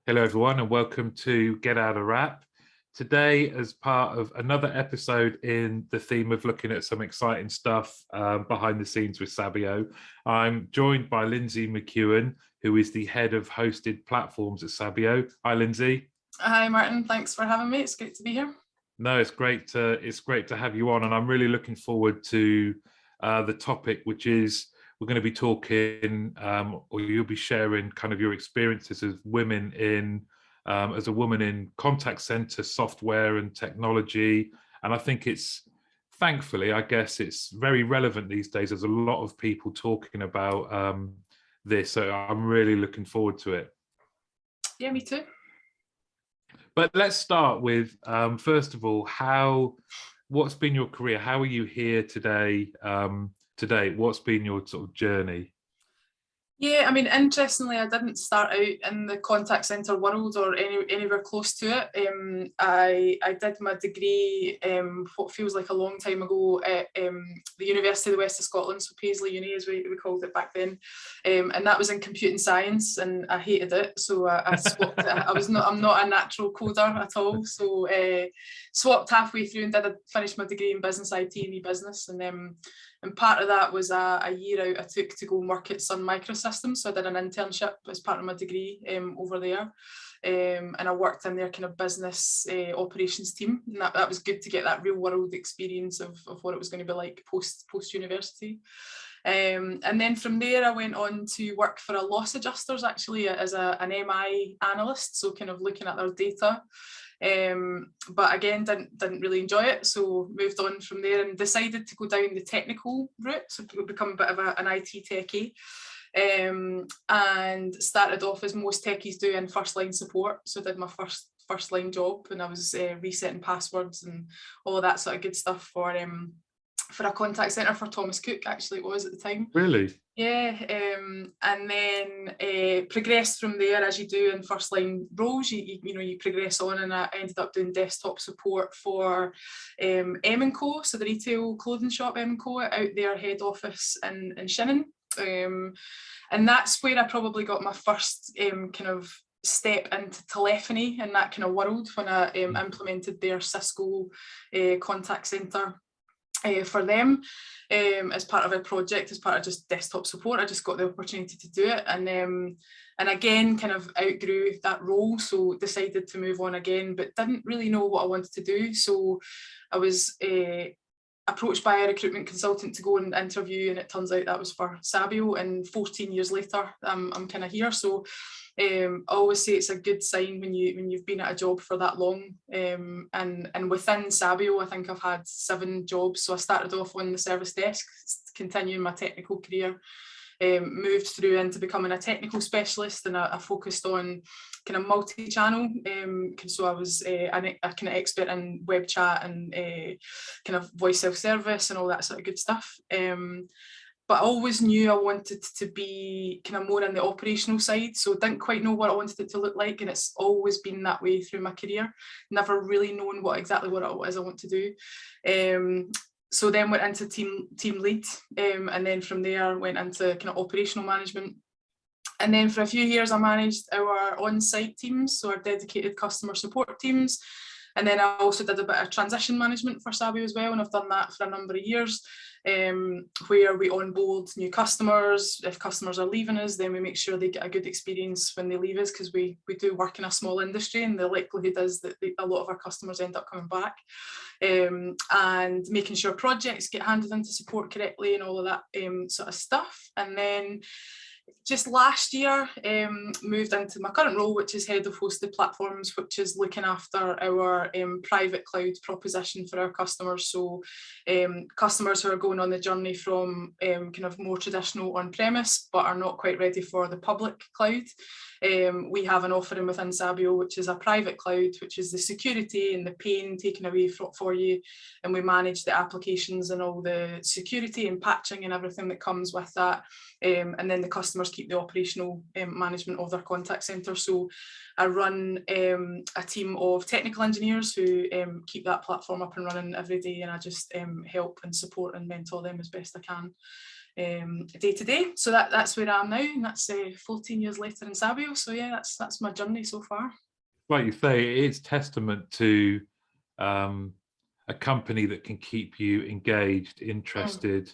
Hello, everyone, and welcome to Get Out of Rap. Today, as part of another episode in the theme of looking at some exciting stuff behind the scenes with Sabio, I'm joined by Lynsay McEwen, who is the head of hosted platforms at Sabio. Hi, Lynsay. Hi, Martin. Thanks for having me. It's great to be here. No, it's great to have you on, and I'm really looking forward to the topic, which is we're going to be talking, or you'll be sharing kind of your experiences as women in, as a woman in contact center software and technology. And I think thankfully, I guess it's very relevant these days. There's a lot of people talking about this, so I'm really looking forward to it. Yeah, me too. But let's start with, first of all, what's been your career? How are you here today? What's been your sort of journey? Yeah, I mean, interestingly, I didn't start out in the contact centre world or anywhere close to it. I did my degree, what feels like a long time ago, at the University of the West of Scotland, so Paisley Uni as we called it back then, and that was in computing science, and I hated it, so I swapped it. I'm not a natural coder at all, so swapped halfway through and finished my degree in business IT and e-business, and part of that was a year out I took to go and work at Sun Microsystems. So I did an internship as part of my degree over there. And I worked in their kind of business operations team. And that was good to get that real world experience of what it was going to be like post university. And then from there, I went on to work for a loss adjusters, actually, as an MI analyst. So kind of looking at their data. But again, didn't really enjoy it, so moved on from there and decided to go down the technical route, so become a bit of an IT techie, and started off as most techies do in first line support. So I did my first line job, and I was resetting passwords and all of that sort of good stuff for a contact centre for Thomas Cook, actually it was at the time. Really? Yeah, and then progressed from there, as you do in first line roles. You progress on, and I ended up doing desktop support for M&Co, so the retail clothing shop M&Co, out their head office in Shannon, and that's where I probably got my first kind of step into telephony in that kind of world, when I implemented their Cisco contact centre for them as part of a project, as part of just desktop support. I just got the opportunity to do it, and again kind of outgrew that role, so decided to move on again, but didn't really know what I wanted to do. So I was approached by a recruitment consultant to go and interview, and it turns out that was for Sabio, and 14 years later I'm kind of here. So I always say it's a good sign when you've been at a job for that long, and within Sabio I think I've had 7 jobs. So I started off on the service desk, continuing my technical career, moved through into becoming a technical specialist, and I focused on kind of multi-channel, so I was a kind of expert in web chat and kind of voice self-service and all that sort of good stuff. But I always knew I wanted to be kind of more on the operational side, so didn't quite know what I wanted it to look like, and it's always been that way through my career. Never really known exactly what it is I want to do. So then went into team lead, and then from there went into kind of operational management. And then for a few years I managed our on-site teams, so our dedicated customer support teams. And then I also did a bit of transition management for Sabio as well, and I've done that for a number of years, where we onboard new customers. If customers are leaving us, then we make sure they get a good experience when they leave us, because we do work in a small industry, and the likelihood is that a lot of our customers end up coming back, and making sure projects get handed into support correctly and all of that sort of stuff. And then just last year moved into my current role, which is head of hosted platforms, which is looking after our private cloud proposition for our customers. So customers who are going on the journey from kind of more traditional on-premise but are not quite ready for the public cloud. We have an offering within Sabio, which is a private cloud, which is the security and the pain taken away for you, and we manage the applications and all the security and patching and everything that comes with that. And then the customers keep the operational management of their contact centre. So I run a team of technical engineers who keep that platform up and running every day, and I just help and support and mentor them as best I can. day to day. So that's where I am now, and that's 14 years later in Sabio. So yeah, that's my journey so far. Like you say, it's testament to a company that can keep you engaged, interested,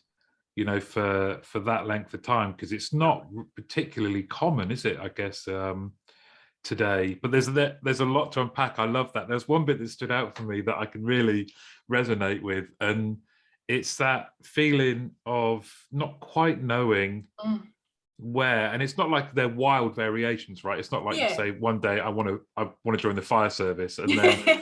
you know, for that length of time, because it's not particularly common, is it? I guess today. But there's a lot to unpack. I love that. There's one bit that stood out for me that I can really resonate with, and it's that feeling of not quite knowing where, and it's not like they're wild variations, right? It's not like you say one day I want to join the fire service, and then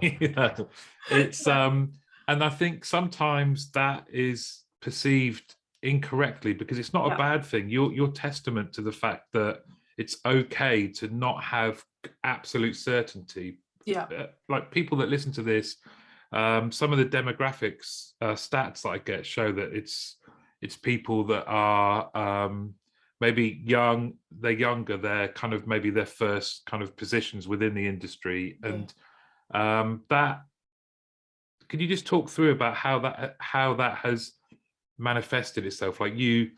you know, it's and I think sometimes that is perceived incorrectly, because it's not a bad thing. You're testament to the fact that it's okay to not have absolute certainty. Like people that listen to this, some of the demographics stats that I get show that it's people that are maybe they're younger, they're kind of maybe their first kind of positions within the industry, and that, can you just talk through about how that has manifested itself? Like you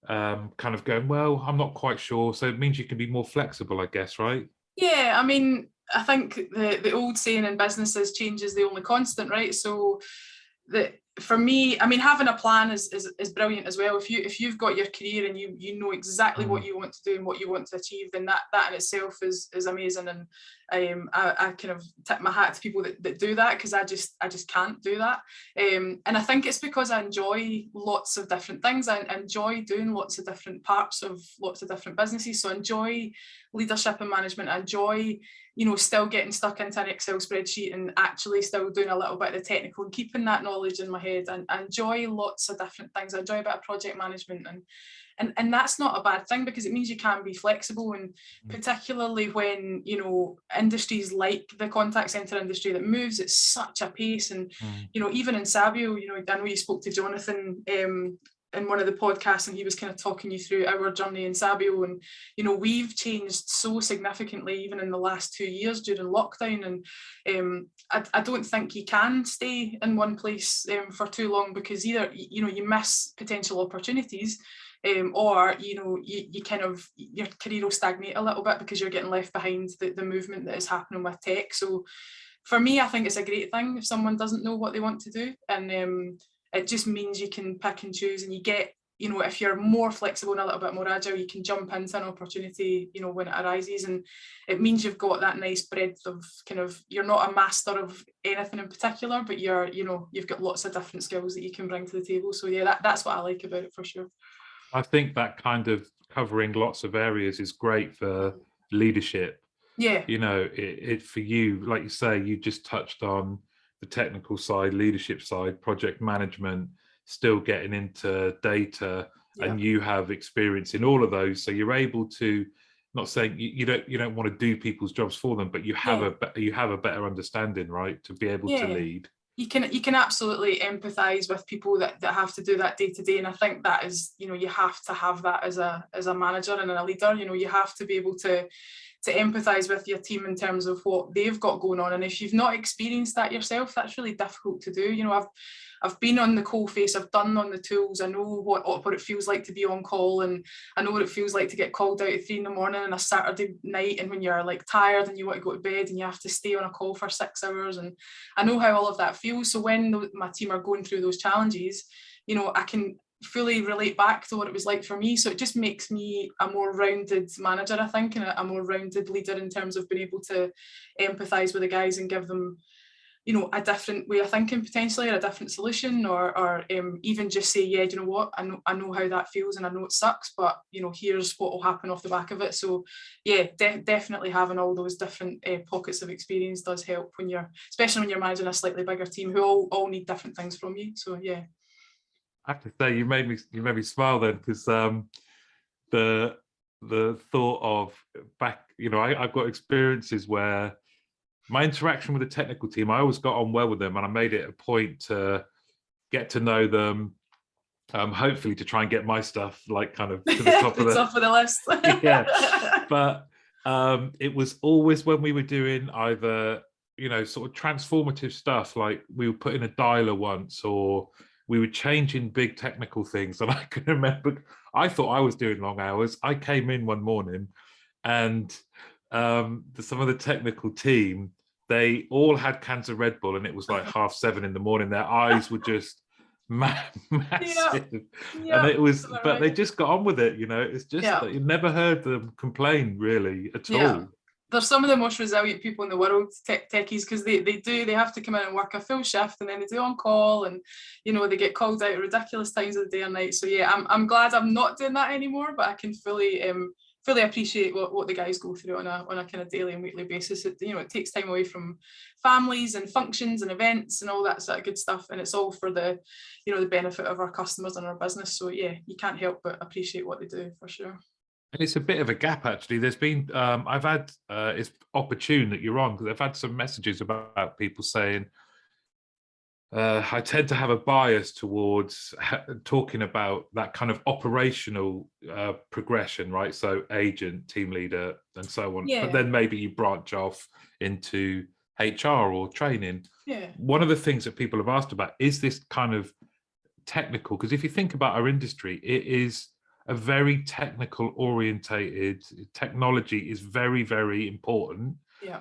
kind of going, well, I'm not quite sure, so it means you can be more flexible, I guess, right? Yeah, I mean, I think the old saying in business is change is the only constant, right? So for me, I mean, having a plan is brilliant as well. If you've got your career and you know exactly what you want to do and what you want to achieve, then that in itself is amazing. And I kind of tip my hat to people that do that, because I just can't do that. And I think it's because I enjoy lots of different things. I enjoy doing lots of different parts of lots of different businesses. So I enjoy leadership and management. I enjoy, you know, still getting stuck into an Excel spreadsheet and actually still doing a little bit of the technical and keeping that knowledge in my head. And I enjoy lots of different things. I enjoy a bit of project management, and that's not a bad thing, because it means you can be flexible. And particularly when, you know, industries like the contact center industry that moves at such a pace, and you know, even in Sabio, you know, I know you spoke to Jonathan in one of the podcasts, and he was kind of talking you through our journey in Sabio, and you know, we've changed so significantly even in the last 2 years during lockdown. And I don't think you can stay in one place for too long, because either, you know, you miss potential opportunities, or you know, you kind of, your career will stagnate a little bit because you're getting left behind the movement that is happening with tech. So for me, I think it's a great thing if someone doesn't know what they want to do, and it just means you can pick and choose, and you get, you know, if you're more flexible and a little bit more agile, you can jump into an opportunity, you know, when it arises. And it means you've got that nice breadth of kind of, you're not a master of anything in particular, but you're, you know, you've got lots of different skills that you can bring to the table. So yeah, that's what I like about it, for sure. I think that kind of covering lots of areas is great for leadership. Yeah. You know, it for you, like you say, you just touched on the technical side, leadership side, project management, still getting into data, and you have experience in all of those. So you're able to, not saying you don't want to do people's jobs for them, but you have a better understanding, right, to be able to lead. You can absolutely empathise with people that have to do that day to day, and I think that is, you know, you have to have that as a manager and a leader. You know, you have to be able to empathise with your team in terms of what they've got going on, and if you've not experienced that yourself, that's really difficult to do. You know, I've been on the coal face, I've done on the tools, I know what it feels like to be on call, and I know what it feels like to get called out at 3 a.m. on a Saturday night, and when you're like tired and you want to go to bed and you have to stay on a call for 6 hours, and I know how all of that feels. So when my team are going through those challenges, you know, I can fully relate back to what it was like for me. So it just makes me a more rounded manager, I think, and a more rounded leader in terms of being able to empathise with the guys and give them, you know, a different way of thinking potentially, or a different solution, or even just say, yeah, do you know what, I know how that feels, and I know it sucks, but you know, here's what will happen off the back of it. So yeah, definitely having all those different pockets of experience does help when you're, especially when you're managing a slightly bigger team who all need different things from you. So yeah. I have to say, you made me smile then, because the thought of back, you know, I've got experiences where my interaction with the technical team, I always got on well with them, and I made it a point to get to know them, hopefully to try and get my stuff like kind of to the top of the list. Yeah, but it was always when we were doing either, you know, sort of transformative stuff, like we were putting a dialer once, or we were changing big technical things, and I can remember I thought I was doing long hours. I came in one morning, and some of the technical team, they all had cans of Red Bull, and it was like 7:30 in the morning. Their eyes were just Yeah, massive, yeah, and it was, absolutely but they right. just got on with it. It's just Yeah, that you never heard them complain really at yeah. all. They're some of the most resilient people in the world, techies, because they have to come in and work a full shift, and then they do on call, and they get called out at ridiculous times of the day and night. So yeah, I'm glad I'm not doing that anymore, but I can fully appreciate what the guys go through on a kind of daily and weekly basis. It takes time away from families and functions and events and all that sort of good stuff, and it's all for the benefit of our customers and our business. So yeah, you can't help but appreciate what they do, for sure. And it's a bit of a gap, actually. There's been, I've had, it's opportune that you're on, because I've had some messages about people saying, I tend to have a bias towards talking about that kind of operational progression, right? So agent, team leader, and so on. Yeah. But then maybe you branch off into HR or training. Yeah. One of the things that people have asked about is this kind of technical, because if you think about our industry, it is a very technical orientated. Technology is very, very important. Yeah.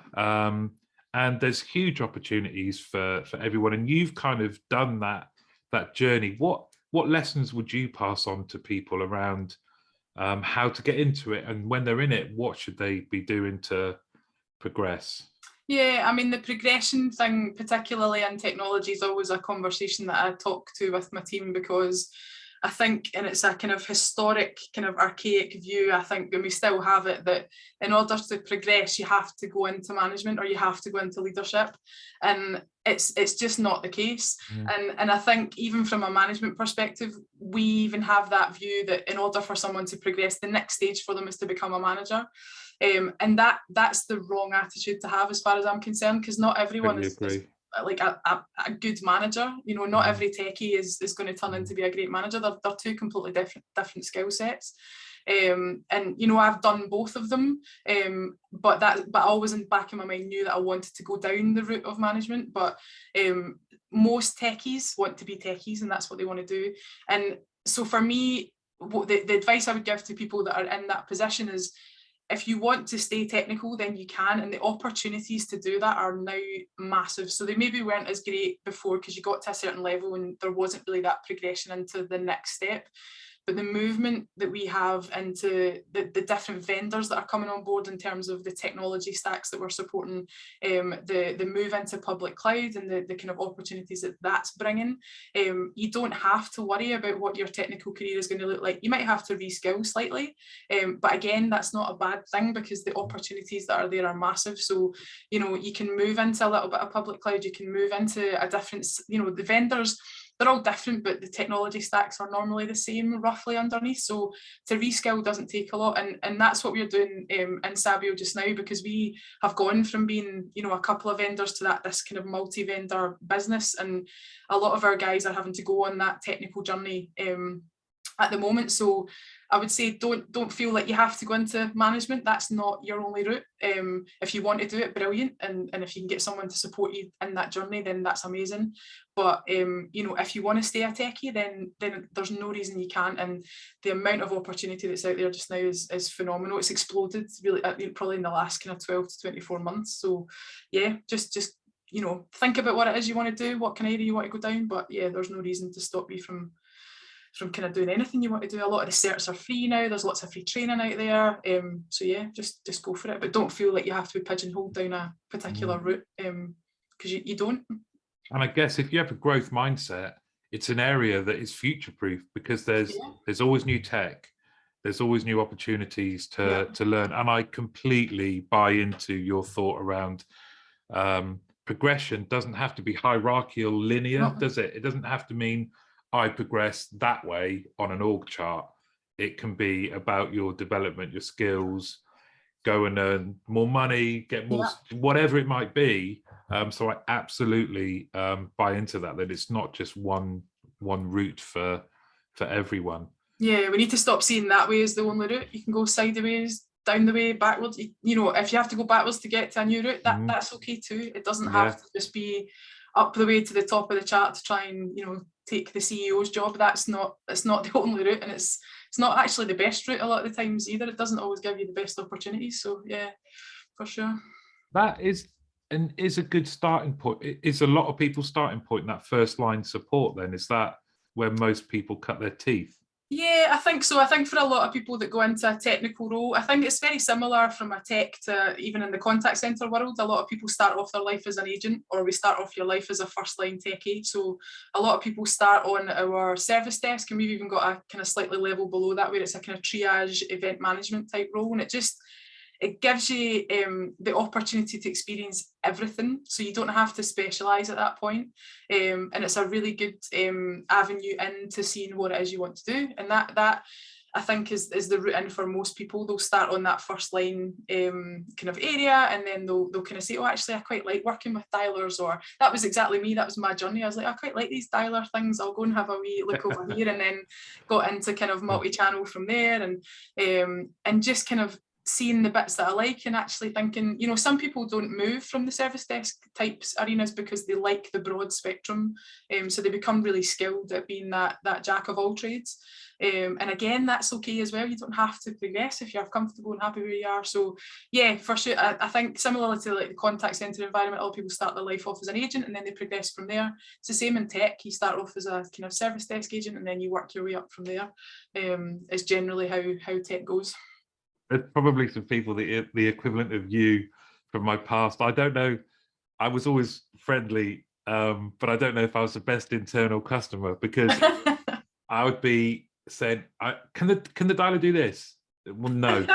And there's huge opportunities for everyone, and you've kind of done that journey. What lessons would you pass on to people around how to get into it, and when they're in it, what should they be doing to progress? Yeah, I mean, the progression thing, particularly in technology, is always a conversation that I talk to with my team, because I think, and it's a kind of historic, kind of archaic view, I think, and we still have it, that in order to progress, you have to go into management or you have to go into leadership. And it's just not the case. And I think even from a management perspective, we even have that view that in order for someone to progress, the next stage for them is to become a manager. And that's the wrong attitude to have, as far as I'm concerned, because not everyone is like a good manager. Not every techie is going to turn in to be a great manager. They're two completely different skill sets. And I've done both of them, but I always in the back of my mind knew that I wanted to go down the route of management. But most techies want to be techies, and that's what they want to do. And so for me, the advice I would give to people that are in that position is, if you want to stay technical, then you can, and the opportunities to do that are now massive. So they maybe weren't as great before because you got to a certain level and there wasn't really that progression into the next step. But the movement that we have into the different vendors that are coming on board in terms of the technology stacks that we're supporting, the move into public cloud and the kind of opportunities that that's bringing, you don't have to worry about what your technical career is going to look like. You might have to reskill slightly, but again, that's not a bad thing, because the opportunities that are there are massive. So, you can move into a little bit of public cloud, you can move into a different, the vendors, they're all different, but the technology stacks are normally the same roughly underneath. So to reskill doesn't take a lot. And that's what we're doing in Sabio just now, because we have gone from being, a couple of vendors to this kind of multi-vendor business. And a lot of our guys are having to go on that technical journey at the moment. So I would say don't feel like you have to go into management. That's not your only route. If you want to do it, brilliant. And if you can get someone to support you in that journey, then that's amazing. But if you want to stay a techie, then there's no reason you can't. And the amount of opportunity that's out there just now is phenomenal. It's exploded really, probably in the last kind of 12 to 24 months. So yeah, just think about what it is you want to do, what kind of area you want to go down. But yeah, there's no reason to stop you from kind of doing anything you want to do. A lot of the certs are free now. There's lots of free training out there. So yeah, just go for it. But don't feel like you have to be pigeonholed down a particular route, because you don't. And I guess if you have a growth mindset, it's an area that is future-proof, because there's always new tech, there's always new opportunities to learn. And I completely buy into your thought around progression doesn't have to be hierarchical, linear, does it? It doesn't have to mean I progress that way on an org chart. It can be about your development, your skills, go and earn more money, get more, whatever it might be. So I absolutely buy into that it's not just one route for everyone. Yeah, we need to stop seeing that way as the only route. You can go sideways, down the way, backwards. If you have to go backwards to get to a new route, that's okay too. It doesn't have to just be up the way to the top of the chart to try and take the CEO's job. It's not the only route, and it's not actually the best route a lot of the times either. It doesn't always give you the best opportunities. So yeah, for sure. That is a good starting point. Is a lot of people's starting point that first line support then? Is that where most people cut their teeth? Yeah, I think so. I think for a lot of people that go into a technical role, I think it's very similar from a tech to even in the contact centre world. A lot of people start off their life as an agent, or we start off your life as a first line techie. So a lot of people start on our service desk, and we've even got a kind of slightly level below that where it's a kind of triage event management type role. And it gives you the opportunity to experience everything, so you don't have to specialise at that point, and it's a really good avenue into seeing what it is you want to do. And that I think is the route in for most people. They'll start on that first line kind of area, and then they'll kind of say, oh, actually I quite like working with dialers, or that was exactly me, that was my journey. I was like, I quite like these dialer things, I'll go and have a wee look over here, and then got into kind of multi-channel from there, and just kind of seeing the bits that I like, and actually thinking, you know, some people don't move from the service desk types arenas because they like the broad spectrum, so they become really skilled at being that jack of all trades, and again, that's okay as well. You don't have to progress if you're comfortable and happy where you are. So yeah, for sure, I think similar to like the contact centre environment, a lot of people start their life off as an agent and then they progress from there. It's the same in tech. You start off as a kind of service desk agent and then you work your way up from there. Is generally how tech goes. There's probably some people the equivalent of you from my past. I don't know. I was always friendly, but I don't know if I was the best internal customer, because I would be saying, "Can the dialer do this?" Well, no.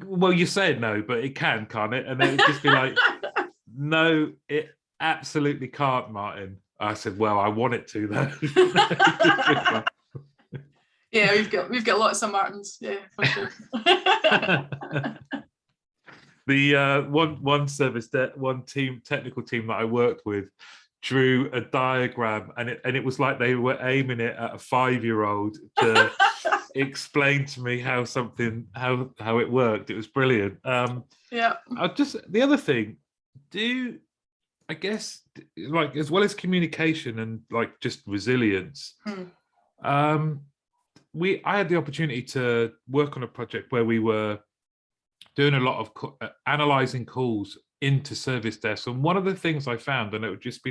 Well, you said no, but it can, can't it? And then it'd just be like, "No, it absolutely can't, Martin." I said, "Well, I want it to, though." Yeah, we've got lots of Martins. Yeah, for sure. The one technical team that I worked with drew a diagram, and it was like they were aiming it at a 5-year-old to explain to me how it worked. It was brilliant. Yeah. The other thing, I guess, like, as well as communication and like just resilience, I had the opportunity to work on a project where we were doing a lot of analyzing calls into service desks. And one of the things I found, and it would just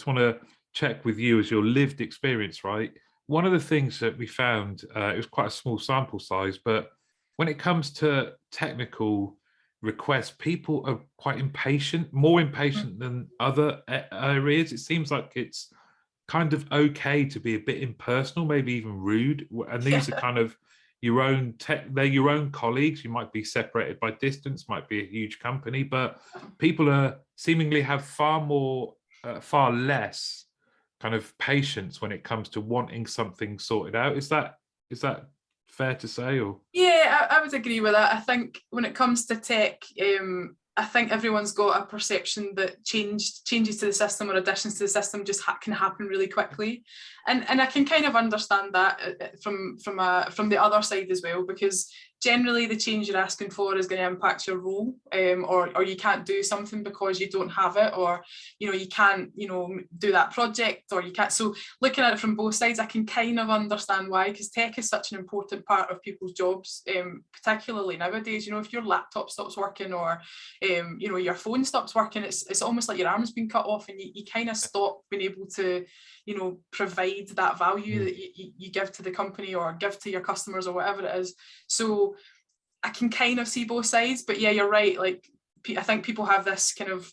want to check with you as your lived experience, right? One of the things that we found, it was quite a small sample size, but when it comes to technical requests, people are quite impatient, more impatient than other areas. It seems like it's kind of okay to be a bit impersonal, maybe even rude. And these are kind of your own they're your own colleagues. You might be separated by distance, might be a huge company, but people are seemingly have far less kind of patience when it comes to wanting something sorted out. Is that fair to say? Or yeah, I would agree with that. I think when it comes to tech, I think everyone's got a perception that changes to the system or additions to the system just can happen really quickly, and I can kind of understand that from the other side as well, because generally the change you're asking for is going to impact your role, or you can't do something because you don't have it, or you can't do that project, or you can't. So looking at it from both sides, I can kind of understand why, because tech is such an important part of people's jobs, particularly nowadays. If your laptop stops working, or your phone stops working, it's almost like your arm's been cut off, and you kind of stop being able to provide that value that you give to the company or give to your customers or whatever it is. So I can kind of see both sides, but yeah, you're right. Like, I think people have this kind of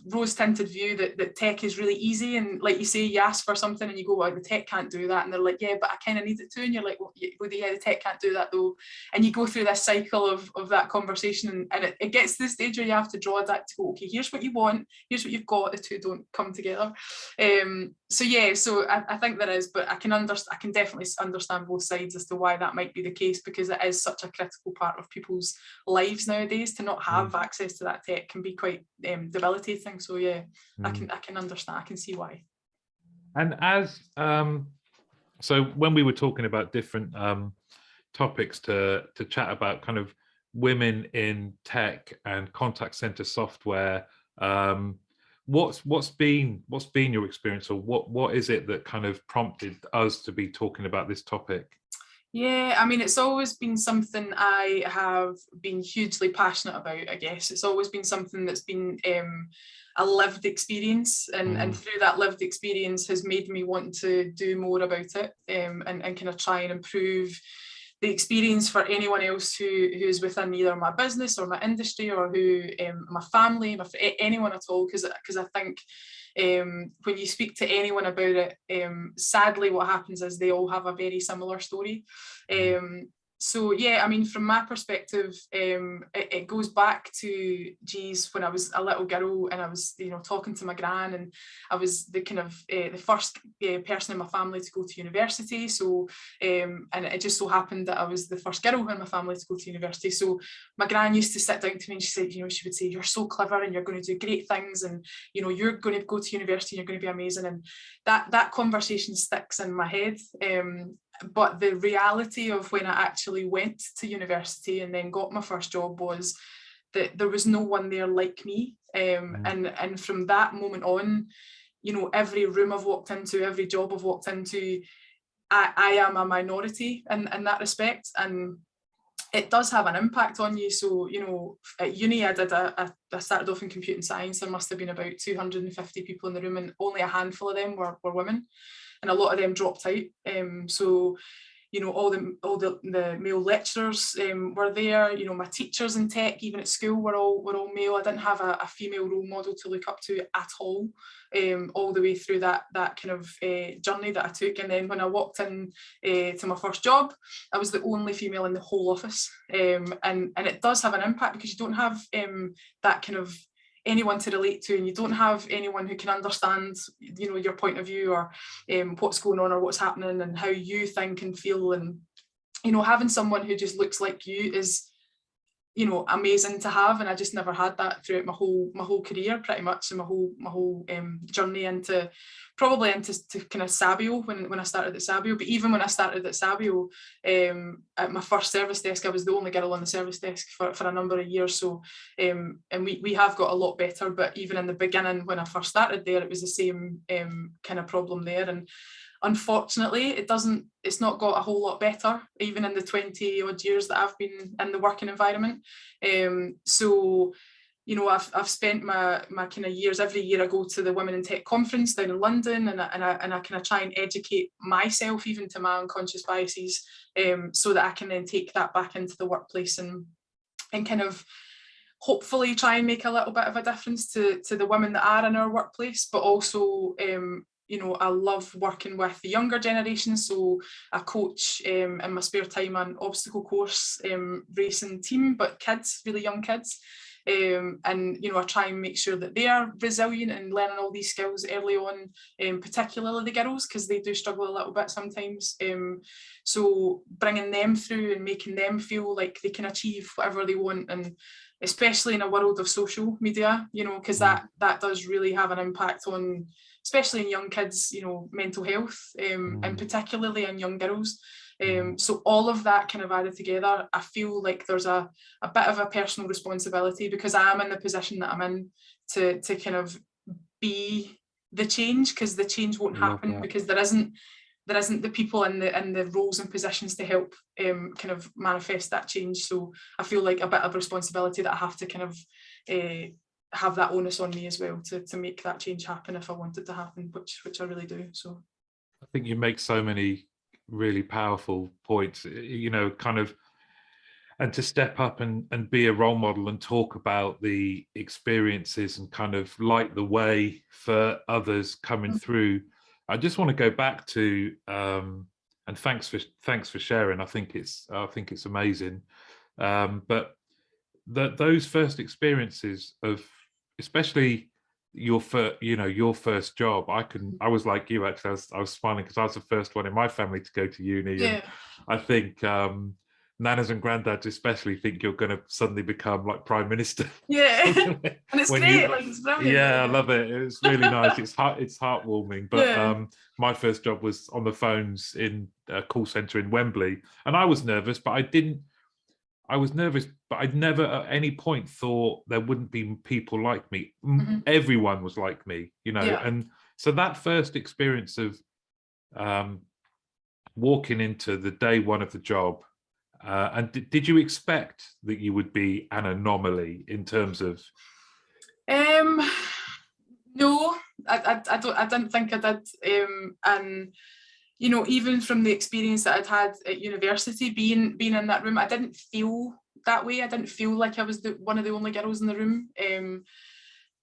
rose-tinted view that tech is really easy, and like you say, you ask for something and you go, well, the tech can't do that, and they're like, yeah, but I kind of need it too, and you're like, well, yeah, the tech can't do that though, and you go through this cycle of that conversation, and it gets to the stage where you have to draw that to go, okay, here's what you want, here's what you've got, the two don't come together. So yeah, so I think there is, but I can definitely understand both sides as to why that might be the case, because it is such a critical part of people's lives nowadays. To not have access to that tech can be quite debilitating. So yeah, I can understand, I can see why. And as so when we were talking about different topics to chat about, kind of women in tech and contact center software, what's been your experience, or what is it that kind of prompted us to be talking about this topic? Yeah, I mean, it's always been something I have been hugely passionate about, I guess. It's always been something that's been a lived experience, and through that lived experience has made me want to do more about it, and kind of try and improve the experience for anyone else who's within either my business or my industry, or who my family, anyone at all, because I think when you speak to anyone about it, sadly what happens is they all have a very similar story. So yeah, I mean, from my perspective, it goes back to, geez, when I was a little girl and I was, talking to my gran, and I was the kind of the first person in my family to go to university. So, and it just so happened that I was the first girl in my family to go to university. So my gran used to sit down to me and she said, she would say, "You're so clever and you're going to do great things, and you're going to go to university and you're going to be amazing." And that conversation sticks in my head. But the reality of when I actually went to university and then got my first job was that there was no one there like me. And from that moment on, every room I've walked into, every job I've walked into, I am a minority in that respect. And it does have an impact on you. So, at uni, I started off in computing science. There must have been about 250 people in the room, and only a handful of them were women. And a lot of them dropped out. So, all the male lecturers were there. My teachers in tech, even at school, were all male. I didn't have a female role model to look up to at all the way through that kind of journey that I took. And then when I walked in to my first job, I was the only female in the whole office. And it does have an impact, because you don't have that kind of anyone to relate to, and you don't have anyone who can understand your point of view, or what's going on, or what's happening, and how you think and feel. And having someone who just looks like you is amazing to have. And I just never had that throughout my whole career, pretty much, and my whole journey into kind of Sabio, when I started at Sabio. But even when I started at Sabio, at my first service desk, I was the only girl on the service desk for a number of years. So and we have got a lot better, but even in the beginning when I first started there, it was the same kind of problem there. And unfortunately, it's not got a whole lot better, even in the 20 odd years that I've been in the working environment. So, I've spent my kind of years, every year I go to the Women in Tech conference down in London, and I kind of try and educate myself even to my unconscious biases, so that I can then take that back into the workplace and kind of hopefully try and make a little bit of a difference to the women that are in our workplace. But also, I love working with the younger generation, so I coach in my spare time an obstacle course racing team, but kids, really young kids. And I try and make sure that they are resilient and learning all these skills early on, particularly the girls, because they do struggle a little bit sometimes. So bringing them through and making them feel like they can achieve whatever they want, and especially in a world of social media, because that does really have an impact on, especially in young kids, mental health, and particularly in young girls. So all of that kind of added together, I feel like there's a bit of a personal responsibility, because I am in the position that I'm in, to kind of be the change, because the change won't happen because there isn't the people in the roles and positions to help kind of manifest that change. So I feel like a bit of responsibility that I have to kind of have that onus on me as well to make that change happen if I want it to happen, which I really do. So I think you make so many really powerful points, kind of, and to step up and be a role model and talk about the experiences and kind of light the way for others coming through. I just want to go back to and thanks for sharing. I think it's amazing. But those first experiences of, especially your first job, I was like you, actually. I was smiling because I was the first one in my family to go to uni. Yeah. And I think nanas and granddads especially think you're going to suddenly become like prime minister. Yeah. And it's great. It's brilliant. Yeah, I love it. It's really nice. It's heartwarming. But my first job was on the phones in a call center in Wembley, and I was nervous, but I was nervous, but I'd never at any point thought there wouldn't be people like me. Everyone was like me, you know. Yeah. And so that first experience of walking into the day one of the job, and did you expect that you would be an anomaly in terms of? No, I didn't think I did. And you know, even from the experience that I'd had at university, being in that room, I didn't feel that way. I didn't feel like I was one of the only girls in the room.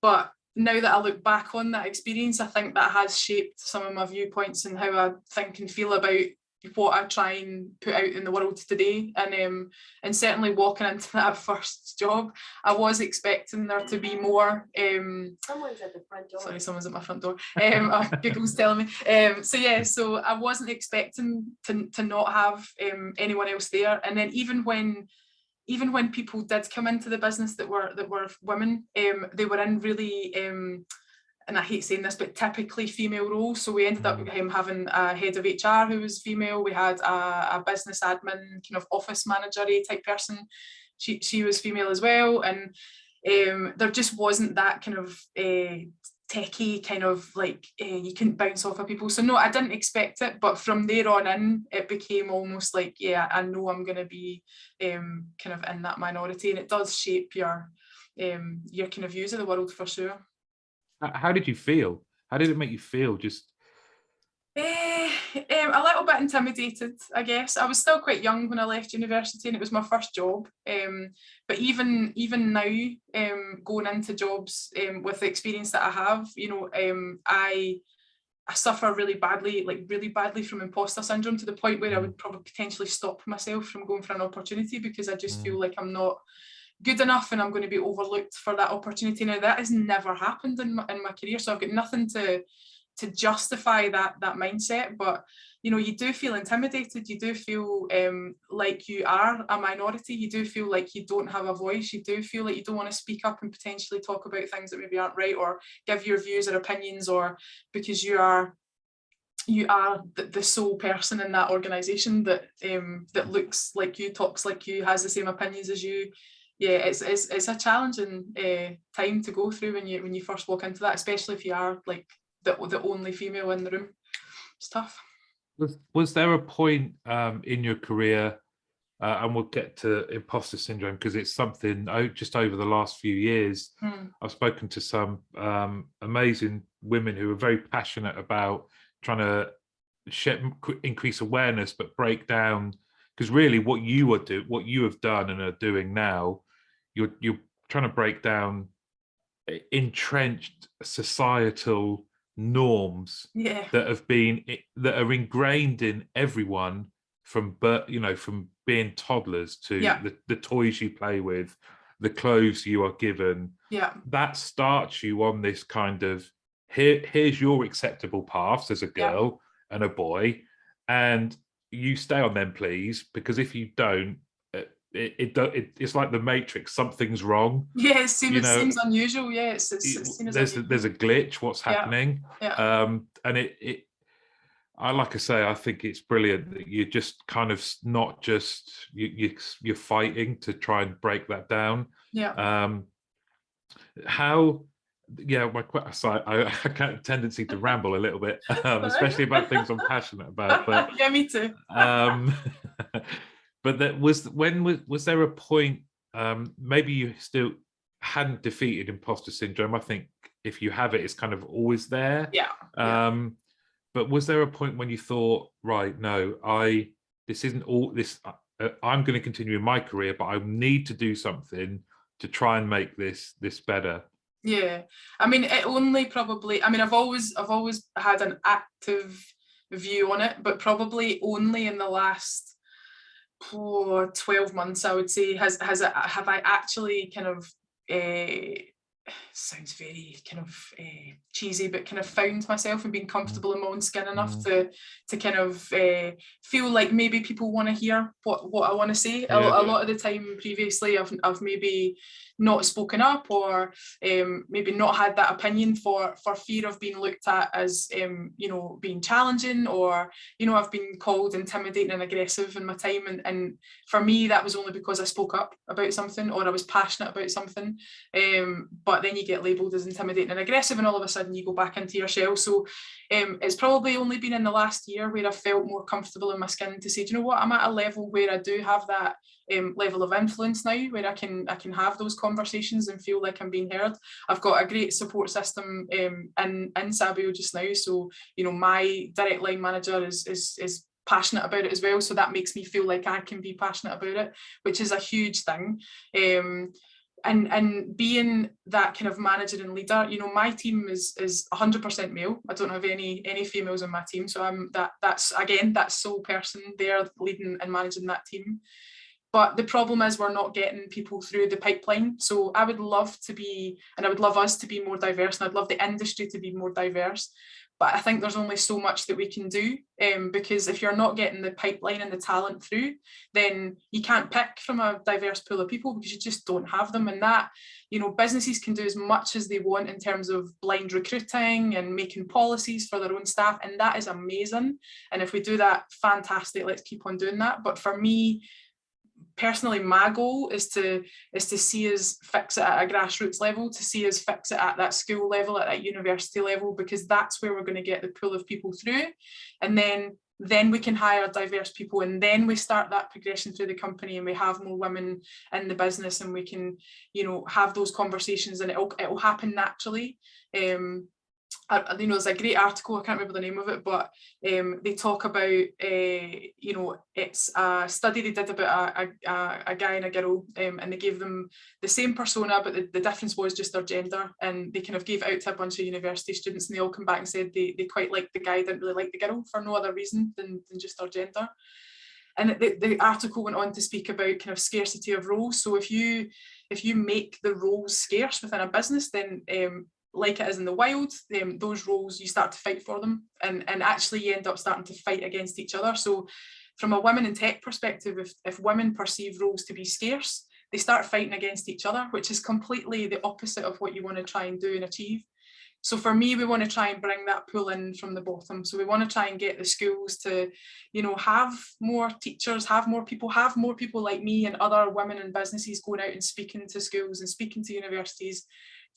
But now that I look back on that experience, I think that has shaped some of my viewpoints and how I think and feel about what I try and put out in the world today. And certainly walking into that first job, I was expecting there to be more. Someone's at the front door. Sorry, someone's at my front door. Google's telling me. So yeah, so I wasn't expecting to not have anyone else there. And then even when people did come into the business that were women, they were in really, and I hate saying this, but typically female roles. So we ended up having a head of HR who was female. We had a business admin, kind of office manager type person. She was female as well. And there just wasn't that kind of techie kind of like you couldn't bounce off of people. So no, I didn't expect it, but from there on in, it became almost like, yeah, I know I'm going to be kind of in that minority, and it does shape your kind of views of the world for sure. How did you feel? How did it make you feel? Just a little bit intimidated, I guess. I was still quite young when I left university, and it was my first job. But even now, going into jobs with the experience that I have, you know, I suffer really badly from imposter syndrome, to the point where I would probably potentially stop myself from going for an opportunity because I just feel like I'm not good enough and I'm going to be overlooked for that opportunity. Now that has never happened in my career, so I've got nothing to justify that mindset, but you know, you do feel intimidated, you do feel like you are a minority, you do feel like you don't have a voice, you do feel like you don't want to speak up and potentially talk about things that maybe aren't right, or give your views or opinions, or because you are the sole person in that organization that looks like you, talks like you, has the same opinions as you. Yeah, it's a challenging time to go through when you first walk into that, especially if you are like the only female in the room. It's tough. Was there a point in your career, and we'll get to imposter syndrome because it's something just over the last few years, I've spoken to some amazing women who are very passionate about trying to increase awareness, but break down, because really what you have done and are doing now, you're trying to break down entrenched societal norms that are ingrained in everyone from birth, you know, from being toddlers to the toys you play with, the clothes you are given. That starts you on this kind of here's your acceptable paths as a girl and a boy, and you stay on them, please, because if you don't, it's like the Matrix. Something's wrong. Yeah, it seems unusual. Yeah, it's there's a glitch. What's happening? And I like I say, I think it's brilliant that you just kind of not just you're fighting to try and break that down. I got a tendency to ramble a little bit, especially about things I'm passionate about. But yeah, me too. But was there a point, maybe you still hadn't defeated imposter syndrome? I think if you have it, it's kind of always there. But was there a point when you thought, right, no, this isn't all this, I'm going to continue in my career, but I need to do something to try and make this better? Yeah, I mean, it only probably, I mean, I've always had an active view on it, but probably only in the last 12 months, I would say, have I actually kind of, sounds very kind of cheesy, but kind of found myself and been comfortable in my own skin enough to kind of feel like maybe people want to hear what I want to say. A lot of the time previously, I've maybe not spoken up, or maybe not had that opinion for fear of being looked at as being challenging, or I've been called intimidating and aggressive in my time, and for me that was only because I spoke up about something, or I was passionate about something, but then you get labelled as intimidating and aggressive, and all of a sudden you go back into your shell. So it's probably only been in the last year where I've felt more comfortable in my skin to say, do you know what, I'm at a level where I do have that level of influence now, where I can have those conversations and feel like I'm being heard. I've got a great support system in Sabio just now, so my direct line manager is passionate about it as well, so that makes me feel like I can be passionate about it, which is a huge thing. And being that kind of manager and leader, my team is 100% male. I don't have any females on my team, so I'm that's that sole person there leading and managing that team. But the problem is we're not getting people through the pipeline. So I would love to be, and I would love us to be more diverse, and I'd love the industry to be more diverse. But I think there's only so much that we can do, because if you're not getting the pipeline and the talent through, then you can't pick from a diverse pool of people, because you just don't have them. And that, businesses can do as much as they want in terms of blind recruiting and making policies for their own staff, and that is amazing. And if we do that, fantastic, let's keep on doing that. But for me, personally, my goal is to see us fix it at a grassroots level, to see us fix it at that school level, at that university level, because that's where we're going to get the pool of people through, and then we can hire diverse people, and then we start that progression through the company, and we have more women in the business, and we can have those conversations, and it'll happen naturally. There's a great article, I can't remember the name of it, but they talk about it's a study they did about a guy and a girl, and they gave them the same persona, but the difference was just their gender, and they kind of gave it out to a bunch of university students, and they all come back and said they quite liked the guy, didn't really like the girl for no other reason than just their gender. And the article went on to speak about kind of scarcity of roles. So if you make the roles scarce within a business, then like it is in the wild, those roles, you start to fight for them, and actually you end up starting to fight against each other. So from a women in tech perspective, if women perceive roles to be scarce, they start fighting against each other, which is completely the opposite of what you want to try and do and achieve. So for me, we want to try and bring that pull in from the bottom. So we want to try and get the schools to, have more teachers, have more people like me and other women in businesses going out and speaking to schools and speaking to universities,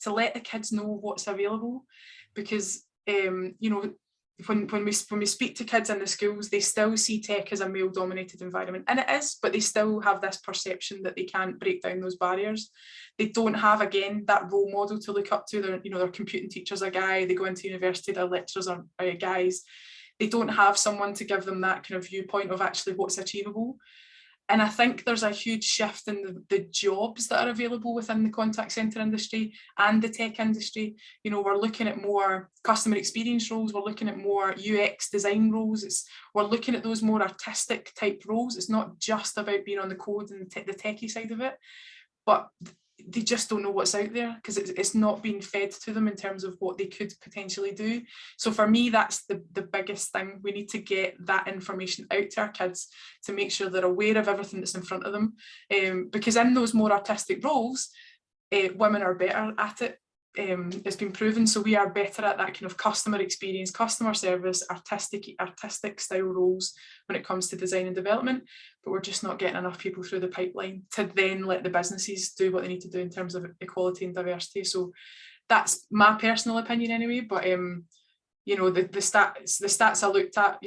to let the kids know what's available. Because when we speak to kids in the schools, they still see tech as a male dominated environment, and it is, but they still have this perception that they can't break down those barriers. They don't have, again, that role model to look up to. Their computing teacher's a guy, they go into university, their lecturers are guys. They don't have someone to give them that kind of viewpoint of actually what's achievable. And I think there's a huge shift in the jobs that are available within the contact centre industry and the tech industry. We're looking at more customer experience roles, we're looking at more UX design roles, we're looking at those more artistic type roles. It's not just about being on the code and the techie side of it, but they just don't know what's out there, because it's not being fed to them in terms of what they could potentially do. So for me, that's the biggest thing. We need to get that information out to our kids to make sure they're aware of everything that's in front of them, because in those more artistic roles, women are better at it. It's been proven. So we are better at that kind of customer experience, customer service, artistic style roles when it comes to design and development, but we're just not getting enough people through the pipeline to then let the businesses do what they need to do in terms of equality and diversity. So that's my personal opinion anyway, but the stats I looked at,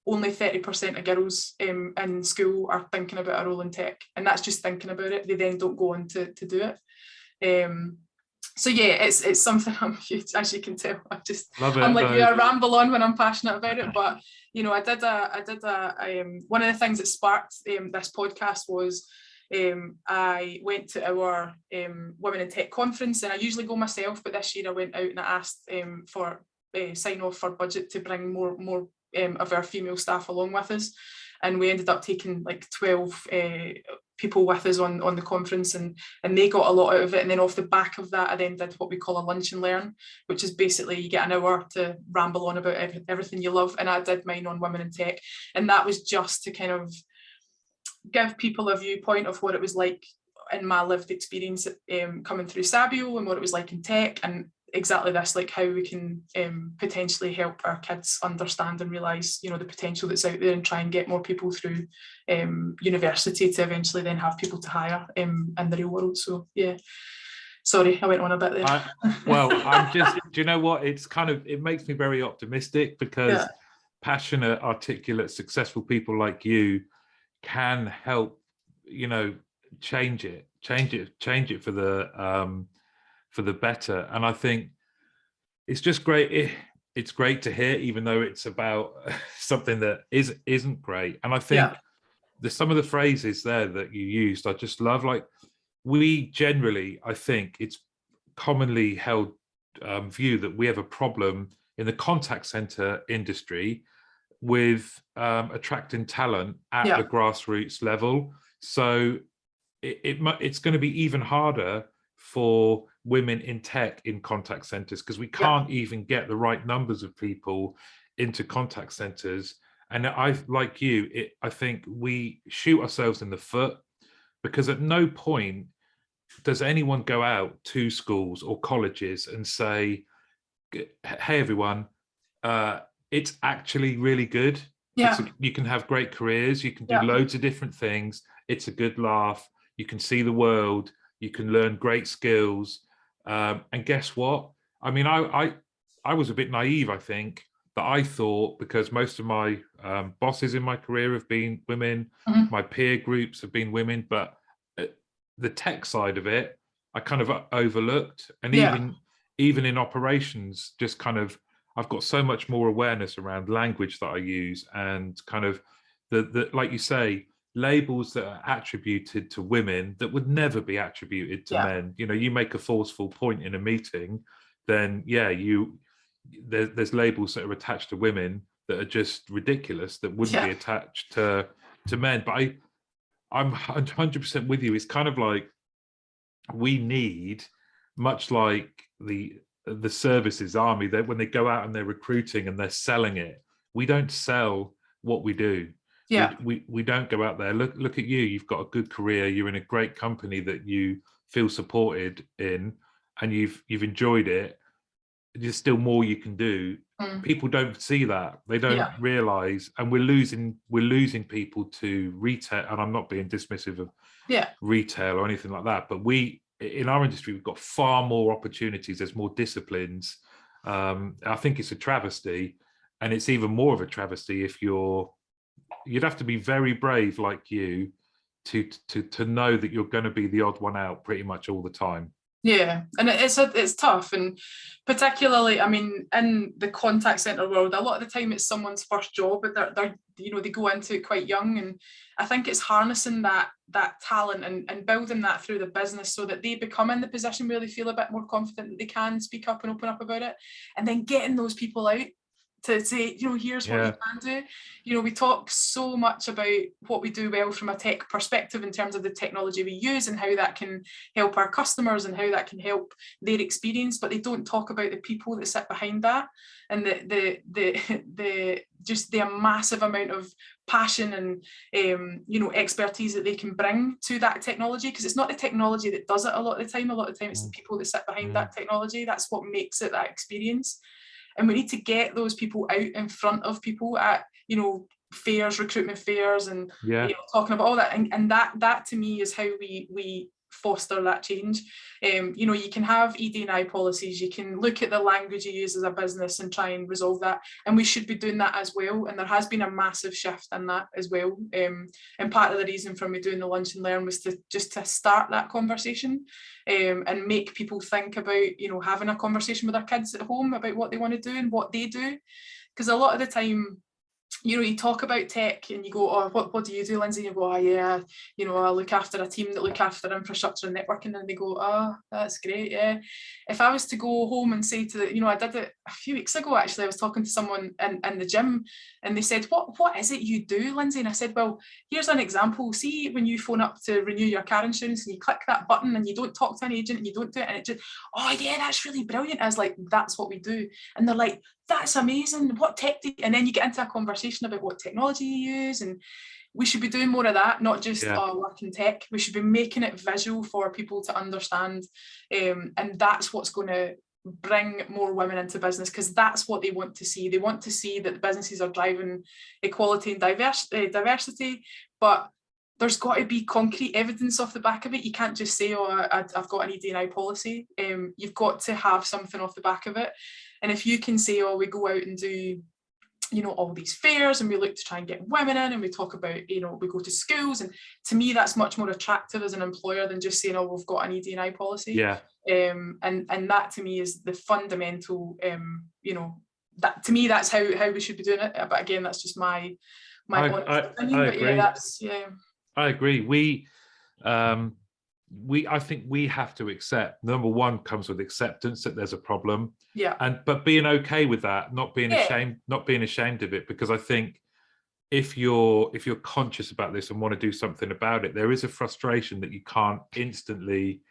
only 30% of girls in school are thinking about a role in tech, and that's just thinking about it. They then don't go on to do it. So yeah, it's something I'm huge, as you can tell. I'm like you, I ramble on when I'm passionate about it. But I did a one of the things that sparked this podcast was I went to our Women in Tech conference, and I usually go myself, but this year I went out and I asked for sign off for budget to bring more of our female staff along with us, and we ended up taking like 12 people with us on the conference, and they got a lot out of it. And then off the back of that, I then did what we call a lunch and learn, which is basically you get an hour to ramble on about everything you love, and I did mine on women in tech, and that was just to kind of give people a viewpoint of what it was like in my lived experience coming through Sabio and what it was like in tech, and exactly this, like how we can potentially help our kids understand and realise, you know, the potential that's out there, and try and get more people through university to eventually then have people to hire in the real world. So yeah, sorry, I went on a bit there. I'm just, do you know what, it's kind of, it makes me very optimistic, because passionate, articulate, successful people like you can help, you know, change it for the better. And I think it's just great. It's great to hear, even though it's about something that isn't great. And I think there's some of the phrases there that you used, I just love. Like, we generally, I think it's commonly held view that we have a problem in the contact center industry with attracting talent at the grassroots level. So it's going to be even harder for women in tech in contact centers, because we can't even get the right numbers of people into contact centers. And I think we shoot ourselves in the foot, because at no point does anyone go out to schools or colleges and say, hey everyone, it's actually really good. You can have great careers, you can do loads of different things, it's a good laugh, you can see the world, you can learn great skills. And guess what? I mean, I was a bit naive, I think, that I thought, because most of my bosses in my career have been women, my peer groups have been women, but the tech side of it, I kind of overlooked. And even in operations, just kind of, I've got so much more awareness around language that I use, and kind of the like you say, labels that are attributed to women that would never be attributed to men. You know, you make a forceful point in a meeting, then there's labels that are attached to women that are just ridiculous, that wouldn't be attached to men. But I'm 100% with you. It's kind of like, we need, much like the services army, that when they go out and they're recruiting and they're selling it, we don't sell what we do. We don't go out there, look at you, you've got a good career, you're in a great company that you feel supported in, and you've enjoyed it, there's still more you can do. People don't see that, they don't realize, and we're losing people to retail. And I'm not being dismissive of retail or anything like that, but in our industry, we've got far more opportunities, there's more disciplines. I think it's a travesty, and it's even more of a travesty if you'd have to be very brave like you to know that you're going to be the odd one out pretty much all the time. Yeah, and it's tough, and particularly, I mean, in the contact center world, a lot of the time it's someone's first job, but they're you know, they go into it quite young, and I think it's harnessing that talent and building that through the business, so that they become in the position where they feel a bit more confident that they can speak up and open up about it, and then getting those people out to say, you know, here's what you can do. You know, we talk so much about what we do well from a tech perspective in terms of the technology we use and how that can help our customers and how that can help their experience, but they don't talk about the people that sit behind that, and the just the massive amount of passion and you know, expertise that they can bring to that technology, because it's not the technology that does it a lot of the time it's the people that sit behind that technology. That's what makes it that experience. And we need to get those people out in front of people at, you know, fairs, recruitment fairs, and you know, talking about all that. And that to me is how we foster that change. You know, you can have ED&I policies, you can look at the language you use as a business and try and resolve that, and we should be doing that as well. And there has been a massive shift in that as well. And part of the reason for me doing the Lunch and Learn was to start that conversation, and make people think about, you know, having a conversation with their kids at home about what they want to do and what they do. Because a lot of the time, you know, you talk about tech and you go, oh, what do you do, Lynsay? And you go, oh yeah, you know, I look after a team that look after infrastructure and networking. And they go, oh, that's great, yeah. If I was to go home and say to, you know, I did it a few weeks ago, actually, I was talking to someone in the gym, and they said, what is it you do, Lynsay? And I said, well, here's an example. See, when you phone up to renew your car insurance and you click that button and you don't talk to an agent and you don't do it, and it just, oh yeah, that's really brilliant. I was like, that's what we do. And they're like, that's amazing. What tech do you? And then you get into a conversation conversation about what technology you use, and we should be doing more of that, not just work in tech. We should be making it visual for people to understand, and that's what's going to bring more women into business, because that's what they want to see. They want to see that the businesses are driving equality and diversity, but there's got to be concrete evidence off the back of it. You can't just say, oh, I've got an ED&I policy. You've got to have something off the back of it. And if you can say, oh, we go out and do, you know, all these fairs and we look to try and get women in, and we talk about, you know, we go to schools, and to me that's much more attractive as an employer than just saying, oh, we've got an ED&I policy. Yeah. And that to me is the fundamental, you know, that to me that's how we should be doing it. But again, that's just my honest opinion. I but agree. yeah, I agree. I think we have to accept, number one comes with acceptance that there's a problem. Yeah. But being okay with that, not being ashamed of it, because I think if you're conscious about this and want to do something about it, there is a frustration that you can't instantly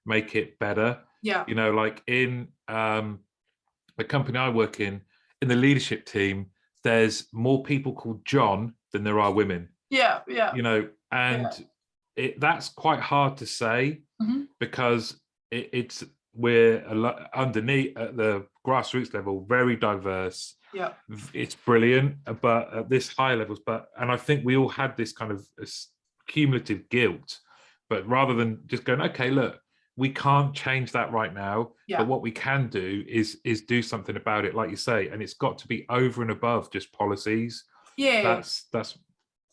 make it better. Yeah. You know, like in the company I work in the leadership team, there's more people called John than there are women. Yeah. You know, and that's quite hard to say, because we're underneath at the grassroots level, very diverse. Yeah, it's brilliant, but at this high levels. And I think we all had this kind of cumulative guilt. But rather than just going, okay, look, we can't change that right now, but what we can do is do something about it, like you say, and it's got to be over and above just policies. Yeah, that's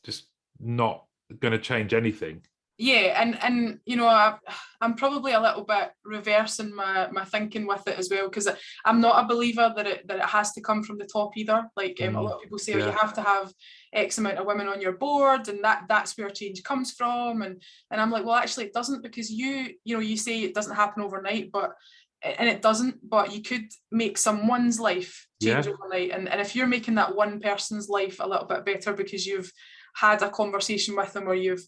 just not going to change anything. Yeah, and you know, I'm probably a little bit reversing my thinking with it as well, because I'm not a believer that it has to come from the top either. Like a lot of people say, oh, you have to have X amount of women on your board, and that's where change comes from. And I'm like, well, actually, it doesn't, because you say it doesn't happen overnight, and it doesn't, but you could make someone's life change overnight. And if you're making that one person's life a little bit better because you've had a conversation with them, or you've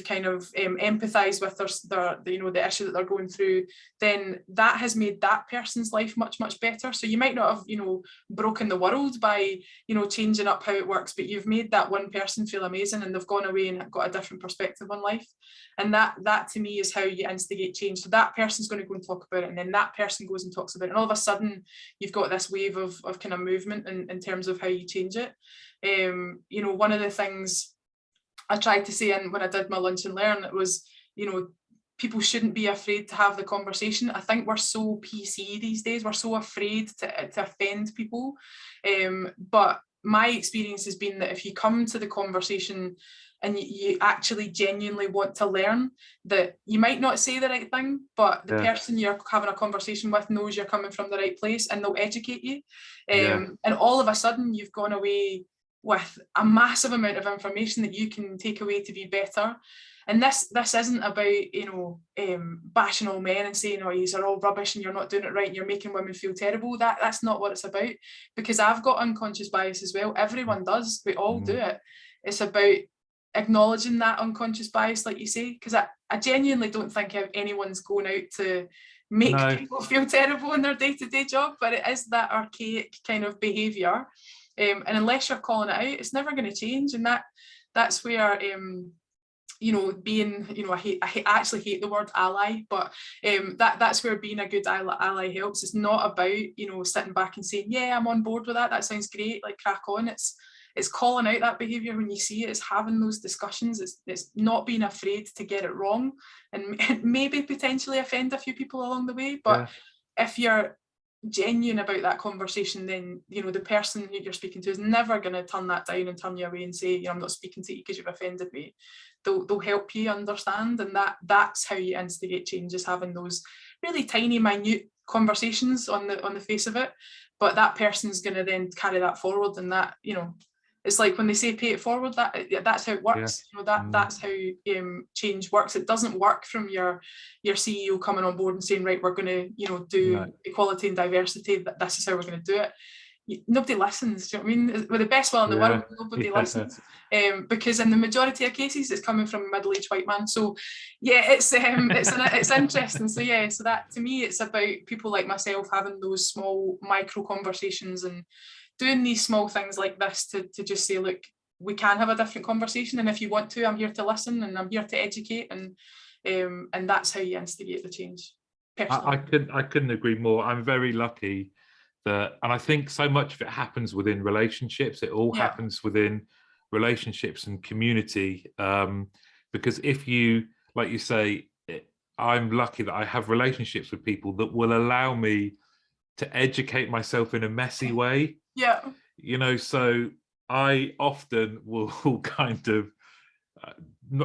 kind of empathized with their you know, the issue that they're going through, then that has made that person's life much better. So you might not have, you know, broken the world by, you know, changing up how it works, but you've made that one person feel amazing, and they've gone away and got a different perspective on life. And that to me is how you instigate change. So that person's going to go and talk about it, and then that person goes and talks about it, and all of a sudden you've got this wave of kind of movement in terms of how you change it. You know, one of the things I tried to say when I did my lunch and learn, it was, you know, people shouldn't be afraid to have the conversation. I think we're so PC these days, we're so afraid to offend people. But my experience has been that if you come to the conversation and you actually genuinely want to learn, that you might not say the right thing, but the person you're having a conversation with knows you're coming from the right place, and they'll educate you. And all of a sudden you've gone away with a massive amount of information that you can take away to be better. And this isn't about, you know, bashing all men and saying, oh, these are all rubbish and you're not doing it right and you're making women feel terrible. That's not what it's about, because I've got unconscious bias as well. Everyone does. We all do it. It's about acknowledging that unconscious bias, like you say, because I genuinely don't think anyone's going out to make people feel terrible in their day-to-day job, but it is that archaic kind of behaviour. And unless you're calling it out, it's never going to change. And that's where, you know, being, you know, I actually hate the word ally, but that's where being a good ally helps. It's not about, you know, sitting back and saying, yeah, I'm on board with that. That sounds great. Like, crack on. It's calling out that behaviour when you see it. It's having those discussions. It's not being afraid to get it wrong, and maybe potentially offend a few people along the way. But if you're genuine about that conversation, then, you know, the person who you're speaking to is never going to turn that down and turn you away and say, you know, I'm not speaking to you because you've offended me. They'll help you understand, and that's how you instigate change, is having those really tiny, minute conversations on the face of it. But that person's going to then carry that forward, and that, you know, it's like when they say pay it forward, that's how it works. You know, that's how change works. It doesn't work from your CEO coming on board and saying, right, we're going to, you know, do equality and diversity. This is how we're going to do it. Nobody listens. Do you know what I mean? With the best will in the world, nobody listens. Because in the majority of cases, it's coming from a middle-aged white man. So yeah, it's interesting. So that, to me, it's about people like myself having those small micro conversations and doing these small things like this to just say, look, we can have a different conversation, and if you want to, I'm here to listen and I'm here to educate, and that's how you instigate the change. I couldn't agree more. I'm very lucky that, and I think so much of it happens within relationships. It all happens within relationships and community. Because if you, like you say, I'm lucky that I have relationships with people that will allow me to educate myself in a messy way. Yeah. You know, so I often will kind of,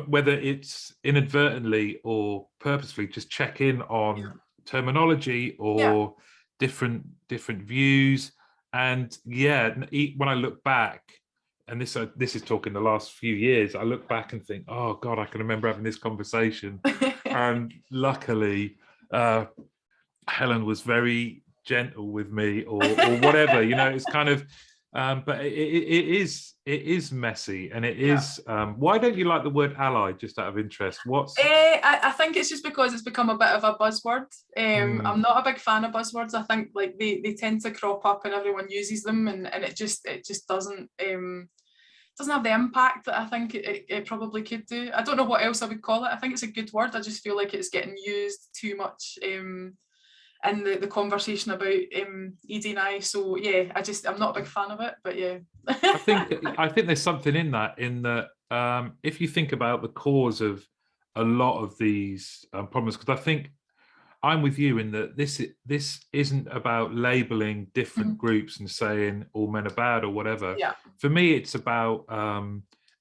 whether it's inadvertently or purposefully, just check in on terminology or different views. And when I look back, and this is talking the last few years, I look back and think, oh God, I can remember having this conversation. And luckily, Helen was very gentle with me, or whatever. You know, it's kind of, but it is messy, and it is. Why don't you like the word ally? Just out of interest, what's? I think it's just because it's become a bit of a buzzword. I'm not a big fan of buzzwords. I think like they tend to crop up and everyone uses them, and it just doesn't have the impact that I think it probably could do. I don't know what else I would call it. I think it's a good word. I just feel like it's getting used too much in the conversation about ED and I. So yeah, I'm not a big fan of it, but yeah. I think there's something in that if you think about the cause of a lot of these problems, because I think I'm with you in that this isn't about labeling different groups and saying all men are bad or whatever. Yeah. For me, it's about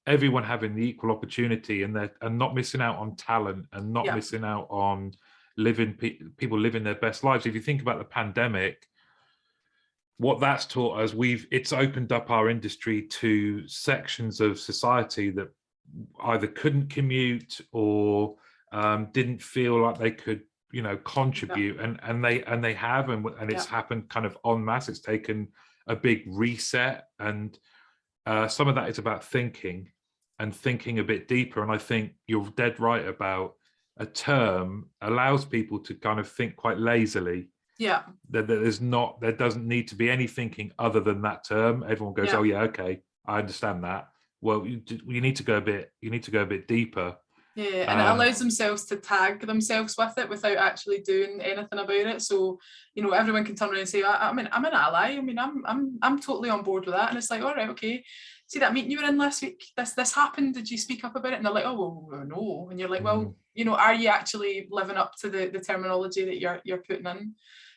everyone having the equal opportunity and not missing out on talent, and not missing out on people living their best lives. If you think about the pandemic, what that's taught us, it's opened up our industry to sections of society that either couldn't commute or didn't feel like they could, you know, contribute, and they have, and it's happened kind of en masse. It's taken a big reset, and some of that is about thinking a bit deeper. And I think you're dead right about a term allows people to kind of think quite lazily. Yeah. There doesn't need to be any thinking other than that term. Everyone goes, oh yeah, okay, I understand that. Well, you need to go a bit deeper. Yeah, and it allows themselves to tag themselves with it without actually doing anything about it. So, you know, everyone can turn around and say, I'm an ally. I mean, I'm totally on board with that. And it's like, all right, okay. See that meeting you were in last week? This happened. Did you speak up about it? And they're like, oh well, no. And you're like, well, you know, are you actually living up to the terminology that you're putting in?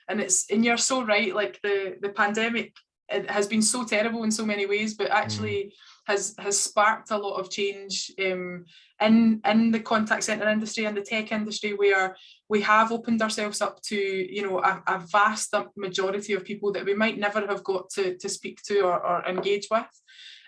And you're so right. Like the pandemic, it has been so terrible in so many ways, but actually has sparked a lot of change in the contact center industry and the tech industry, where we have opened ourselves up to, you know, a vast majority of people that we might never have got to speak to or engage with.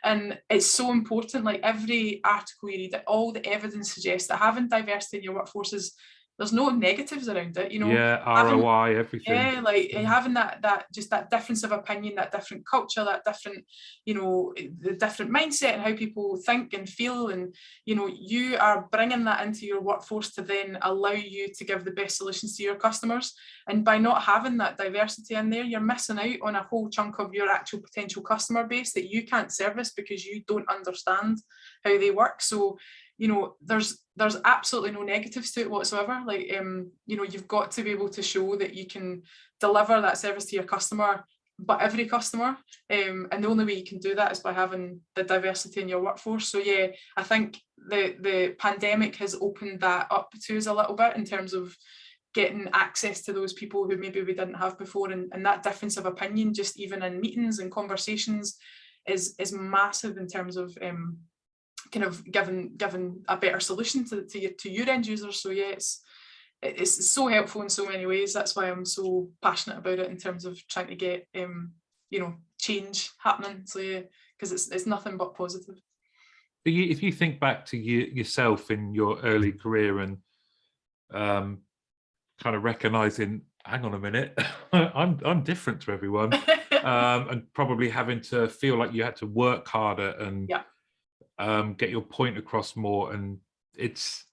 And it's so important. Like every article you read, all the evidence suggests that having diversity in your workforce there's no negatives around it, you know. Yeah, ROI, everything. Yeah, like having that just that difference of opinion, that different culture, that different, you know, the different mindset and how people think and feel, and you know, you are bringing that into your workforce to then allow you to give the best solutions to your customers. And by not having that diversity in there, you're missing out on a whole chunk of your actual potential customer base that you can't service because you don't understand how they work. So, you know, there's absolutely no negatives to it whatsoever. Like, you know, you've got to be able to show that you can deliver that service to your customer, but every customer. And the only way you can do that is by having the diversity in your workforce. So yeah, I think the pandemic has opened that up to us a little bit in terms of getting access to those people who maybe we didn't have before. And that difference of opinion, just even in meetings and conversations, is massive in terms of kind of giving a better solution to your end users. So yeah, it's so helpful in so many ways. That's why I'm so passionate about it in terms of trying to get you know, change happening. So yeah, because it's nothing but positive. But if you think back to yourself in your early career and kind of recognizing, hang on a minute, I'm different to everyone, and probably having to feel like you had to work harder and get your point across more. And it's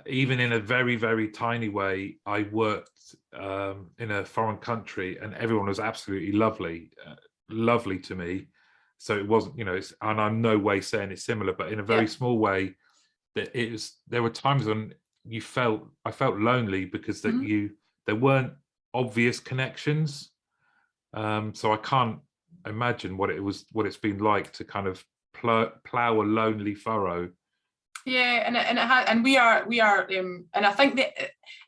even in a very, very tiny way, I worked in a foreign country and everyone was absolutely lovely. lovely to me. So it wasn't, you know, and I'm no way saying it's similar, but in a very small way, that there were times when I felt lonely because that there weren't obvious connections. So I can't imagine what it's been like to kind of plow a lonely furrow. Yeah, and we are, and I think that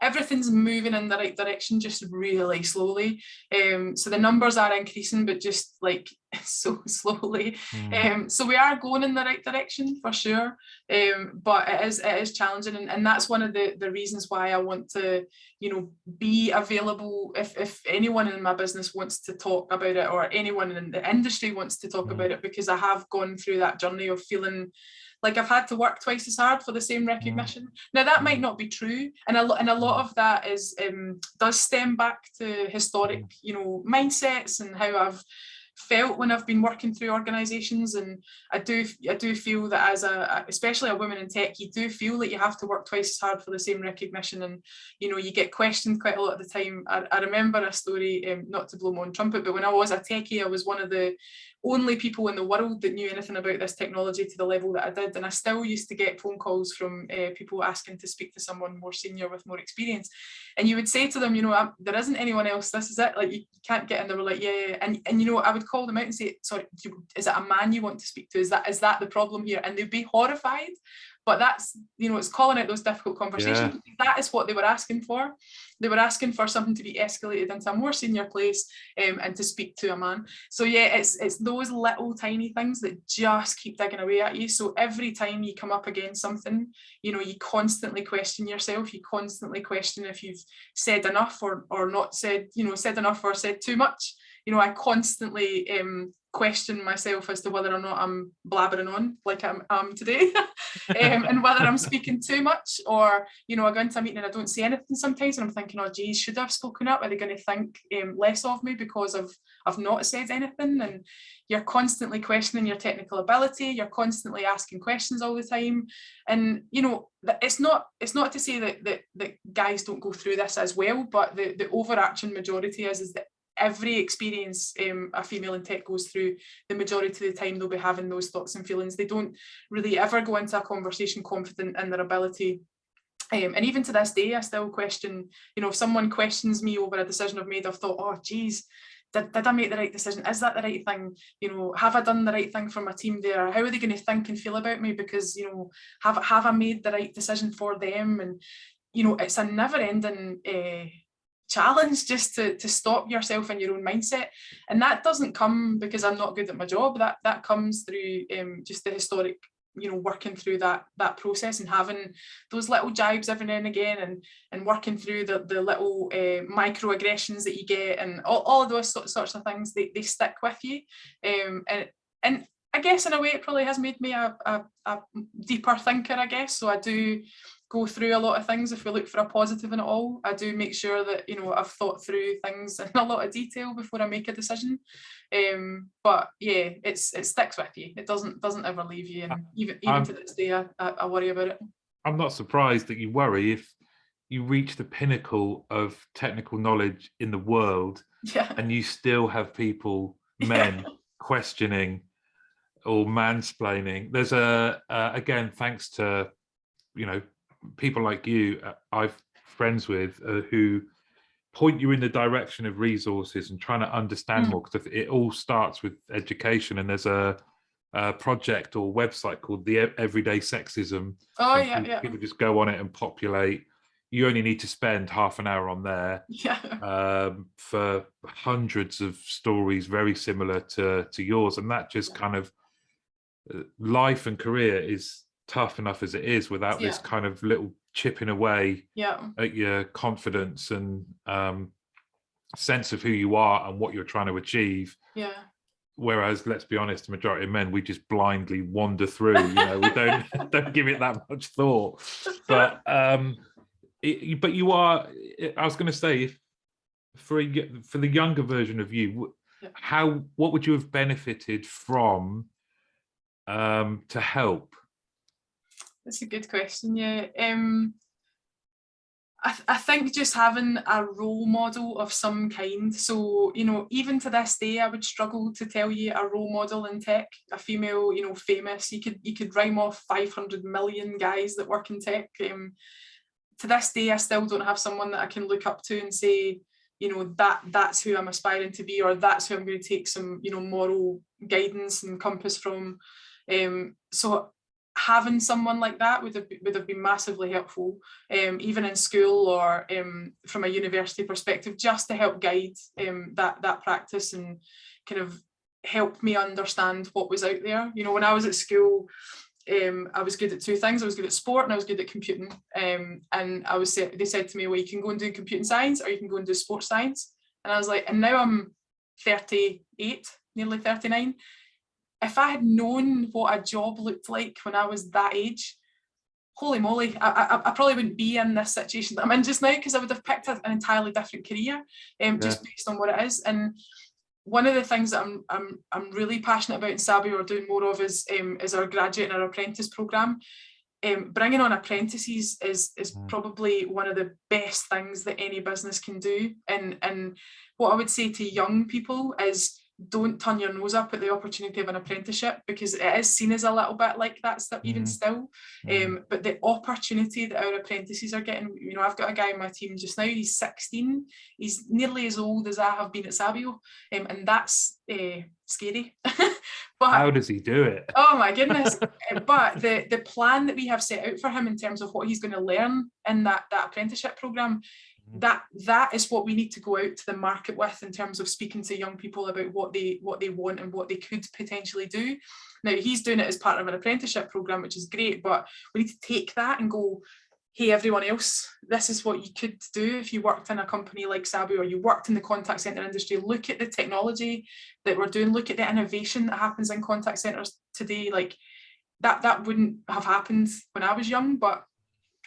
everything's moving in the right direction, just really slowly. So the numbers are increasing, but just like so slowly. So we are going in the right direction for sure. But it is challenging, and that's one of the reasons why I want to, you know, be available if anyone in my business wants to talk about it, or anyone in the industry wants to talk about it, because I have gone through that journey of feeling like I've had to work twice as hard for the same recognition. Now that might not be true, and a lot of that is does stem back to historic, you know, mindsets and how I've felt when I've been working through organisations. And I do feel that as especially a woman in tech, you do feel that you have to work twice as hard for the same recognition, and you know, you get questioned quite a lot of the time. I remember a story, not to blow my own trumpet, but when I was a techie, I was one of the only people in the world that knew anything about this technology to the level that I did, and I still used to get phone calls from people asking to speak to someone more senior with more experience, and you would say to them, you know, there isn't anyone else, this is it, like you can't get in. They were like, yeah. And you know, I would call them out and say, sorry, is it a man you want to speak to? Is that the problem here? And they'd be horrified. But that's, you know, it's calling out those difficult conversations. That is what they were asking for. They were asking for something to be escalated into a more senior place, and to speak to a man. So yeah, it's those little tiny things that just keep digging away at you. So every time you come up against something, you know, you constantly question yourself. You constantly question if you've said enough or not said, you know, said enough or said too much. You know, I constantly question myself as to whether or not I'm blabbering on like I'm today, and whether I'm speaking too much, or, you know, I go into a meeting and I don't say anything sometimes, and I'm thinking, oh geez, should I have spoken up? Are they going to think less of me because I've not said anything? And you're constantly questioning your technical ability. You're constantly asking questions all the time, and you know, it's not to say that guys don't go through this as well, but the overarching majority is that every experience a female in tech goes through, the majority of the time they'll be having those thoughts and feelings. They don't really ever go into a conversation confident in their ability. And even to this day, I still question, you know, if someone questions me over a decision I've made, I've thought, oh geez, did I make the right decision? Is that the right thing? You know, have I done the right thing for my team there? How are they going to think and feel about me? Because, you know, have I made the right decision for them? And, you know, it's a never ending challenge just to stop yourself in your own mindset. And that doesn't come because I'm not good at my job. That comes through just the historic, you know, working through that process and having those little jibes every now and again, and working through the little microaggressions that you get, and all of those sorts of things. They stick with you, and I guess in a way it probably has made me a deeper thinker, I guess. So I do go through a lot of things. If we look for a positive in it all, I do make sure that, you know, I've thought through things in a lot of detail before I make a decision. But yeah, it sticks with you. It doesn't ever leave you, and even to this day, I worry about it. I'm not surprised that you worry. If you reach the pinnacle of technical knowledge in the world, and you still have people, men, questioning or mansplaining. There's again, thanks to, you know, people like you, I've friends with who point you in the direction of resources and trying to understand more, because it all starts with education. And there's a project or website called the Everyday Sexism. People just go on it and populate. You only need to spend half an hour on there for hundreds of stories very similar to yours. And that just kind of, life and career is tough enough as it is without this kind of little chipping away at your confidence and sense of who you are and what you're trying to achieve. Whereas, let's be honest, the majority of men, we just blindly wander through. You know, we don't give it that much thought. But but you are. I was going to say, if for the younger version of you, what would you have benefited from to help? That's a good question. I think just having a role model of some kind. So, you know, even to this day, I would struggle to tell you a role model in tech, a female, you know, famous. You could rhyme off 500 million guys that work in tech. To this day, I still don't have someone that I can look up to and say, you know, that's who I'm aspiring to be, or that's who I'm going to take some, you know, moral guidance and compass from. So having someone like that would have been massively helpful, even in school or from a university perspective, just to help guide that practice and kind of help me understand what was out there. You know, when I was at school, I was good at two things. I was good at sport and I was good at computing. And they said to me, well, you can go and do computing science or you can go and do sports science. And I was like, and now I'm 38, nearly 39. If I had known what a job looked like when I was that age, holy moly, I probably wouldn't be in this situation that I'm in just now, because I would have picked an entirely different career, just based on what it is. And one of the things that I'm really passionate about in Sabio, or doing more of, is our graduate and our apprentice programme. Bringing on apprentices is probably one of the best things that any business can do. And what I would say to young people is, don't turn your nose up at the opportunity of an apprenticeship, because it is seen as a little bit like that stuff, even still. But the opportunity that our apprentices are getting, you know, I've got a guy in my team just now, he's 16, he's nearly as old as I have been at Sabio, and that's scary. But how does he do it? Oh my goodness. But the plan that we have set out for him in terms of what he's going to learn in that apprenticeship programme, that is what we need to go out to the market with, in terms of speaking to young people about what they want and what they could potentially do. Now, he's doing it as part of an apprenticeship programme, which is great, but we need to take that and go, hey, everyone else, this is what you could do if you worked in a company like Sabio, or you worked in the contact centre industry. Look at the technology that we're doing, look at the innovation that happens in contact centres today. Like that wouldn't have happened when I was young, but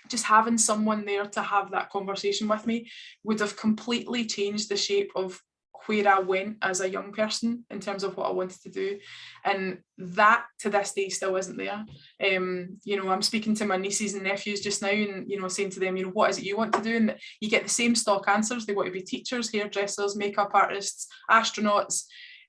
just having someone there to have that conversation with me would have completely changed the shape of where I went as a young person in terms of what I wanted to do. And that to this day still isn't there. You know, I'm speaking to my nieces and nephews just now, and, you know, saying to them, you know, what is it you want to do? And you get the same stock answers. They want to be teachers, hairdressers, makeup artists, astronauts.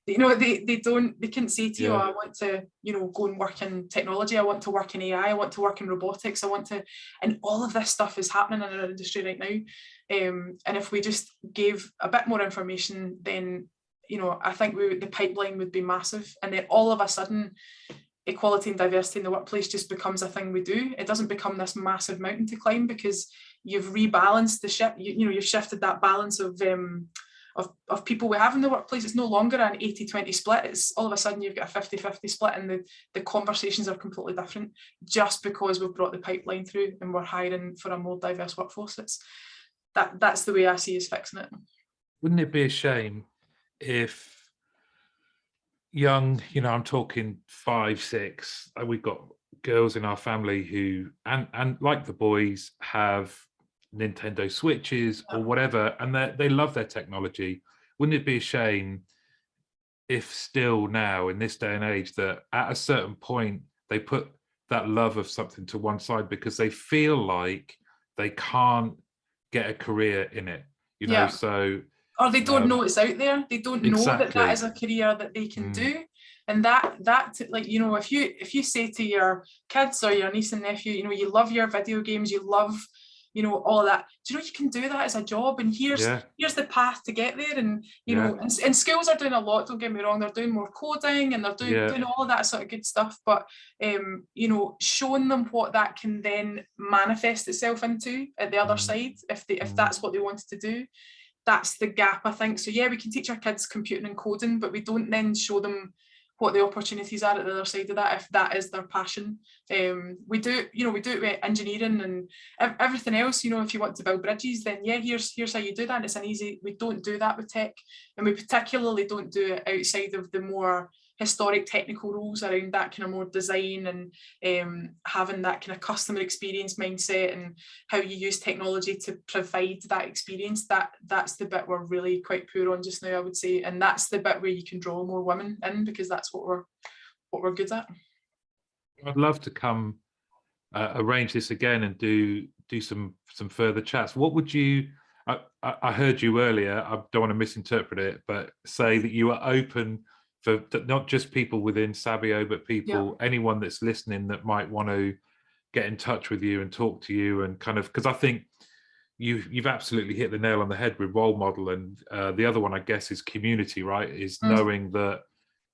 You know, they couldn't say to you, oh, I want to, you know, go and work in technology, I want to work in AI, I want to work in robotics, I want to, and all of this stuff is happening in our industry right now. And if we just gave a bit more information, then, you know, I think the pipeline would be massive. And then all of a sudden, equality and diversity in the workplace just becomes a thing we do. It doesn't become this massive mountain to climb, because you've rebalanced the ship. You know, you've shifted that balance of people we have in the workplace. It's no longer an 80-20 split. It's all of a sudden you've got a 50-50 split, and the conversations are completely different, just because we've brought the pipeline through and we're hiring for a more diverse workforce. That's the way I see us fixing it. Wouldn't it be a shame if young, you know, I'm talking 5, 6, we've got girls in our family who, and like the boys, have Nintendo Switches or whatever, and they love their technology. Wouldn't it be a shame if still now, in this day and age, that at a certain point they put that love of something to one side because they feel like they can't get a career in it, you know? So, or they don't know it's out there. They don't know that is a career that they can do. And that like, you know, if you say to your kids or your niece and nephew, you know, you love your video games, you love, you know, all that, do you know you can do that as a job, and here's the path to get there. And you know, and schools are doing a lot, don't get me wrong, they're doing more coding and they're doing all of that sort of good stuff, but you know, showing them what that can then manifest itself into at the other side, if that's what they wanted to do. That's the gap, I think. So we can teach our kids computing and coding, but we don't then show them what the opportunities are at the other side of that, if that is their passion. We do it with engineering and everything else. You know, if you want to build bridges, then here's how you do that. And it's an easy. We don't do that with tech, and we particularly don't do it outside of the more historic technical roles around that kind of more design and having that kind of customer experience mindset and how you use technology to provide that experience. That's the bit we're really quite poor on just now, I would say, and that's the bit where you can draw more women in, because that's what we're good at. I'd love to come arrange this again and do do some further chats. What would you? I heard you earlier. I don't want to misinterpret it, but say that you are open for not just people within Sabio, but people, anyone that's listening that might want to get in touch with you and talk to you, and kind of, because I think you've absolutely hit the nail on the head with role model, and the other one, I guess, is community, right? Is knowing that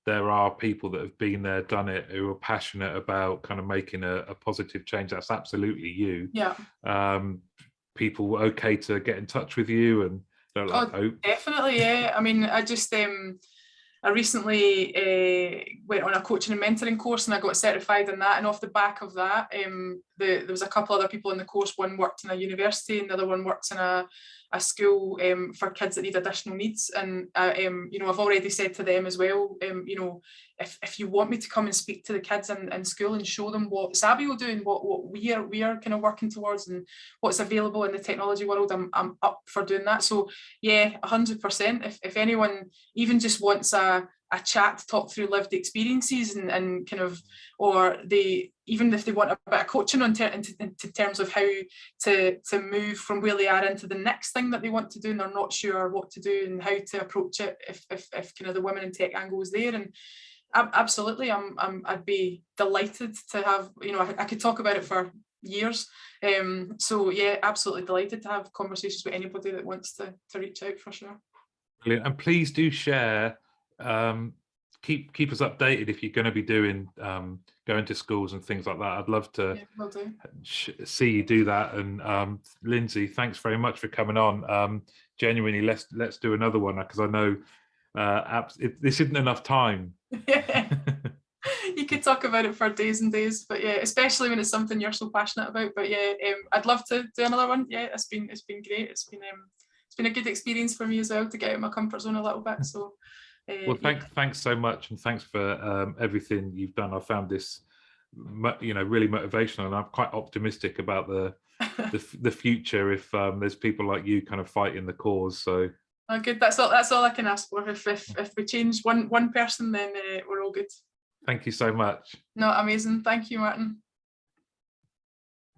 there are people that have been there, done it, who are passionate about kind of making a positive change. That's absolutely you. People okay to get in touch with you, and they're like, definitely, yeah. I mean, I recently went on a coaching and mentoring course, and I got certified in that. And off the back of that, there was a couple other people in the course. One worked in a university, and the other one works in a school for kids that need additional needs. And you know, I've already said to them as well, you know, if you want me to come and speak to the kids in school and show them what Sabio do and what we are kind of working towards and what's available in the technology world, I'm up for doing that. So yeah, 100%. If anyone even just wants a chat to talk through lived experiences and kind of, or even if they want a bit of coaching in terms of how to move from where they are into the next thing that they want to do, and they're not sure what to do and how to approach it, if kind of the women in tech angle is there. And absolutely, I'd be delighted to have, you know, I could talk about it for years. So yeah, absolutely delighted to have conversations with anybody that wants to reach out, for sure. Brilliant. And please do share, keep us updated if you're going to be doing going to schools and things like that. I'd love to see you do that. And Lynsay, thanks very much for coming on. Genuinely, let's do another one, because I know this isn't enough time. Yeah. You could talk about it for days and days, but yeah, especially when it's something you're so passionate about. But yeah, I'd love to do another one. Yeah, it's been great. It's been a good experience for me as well, to get out of my comfort zone a little bit. So well, thanks so much, and thanks for everything you've done. I found this, you know, really motivational, and I'm quite optimistic about the future if there's people like you kind of fighting the cause. So good. That's all I can ask for. If we change one person, then we're all good. Thank you so much. No, amazing. Thank you, Martin.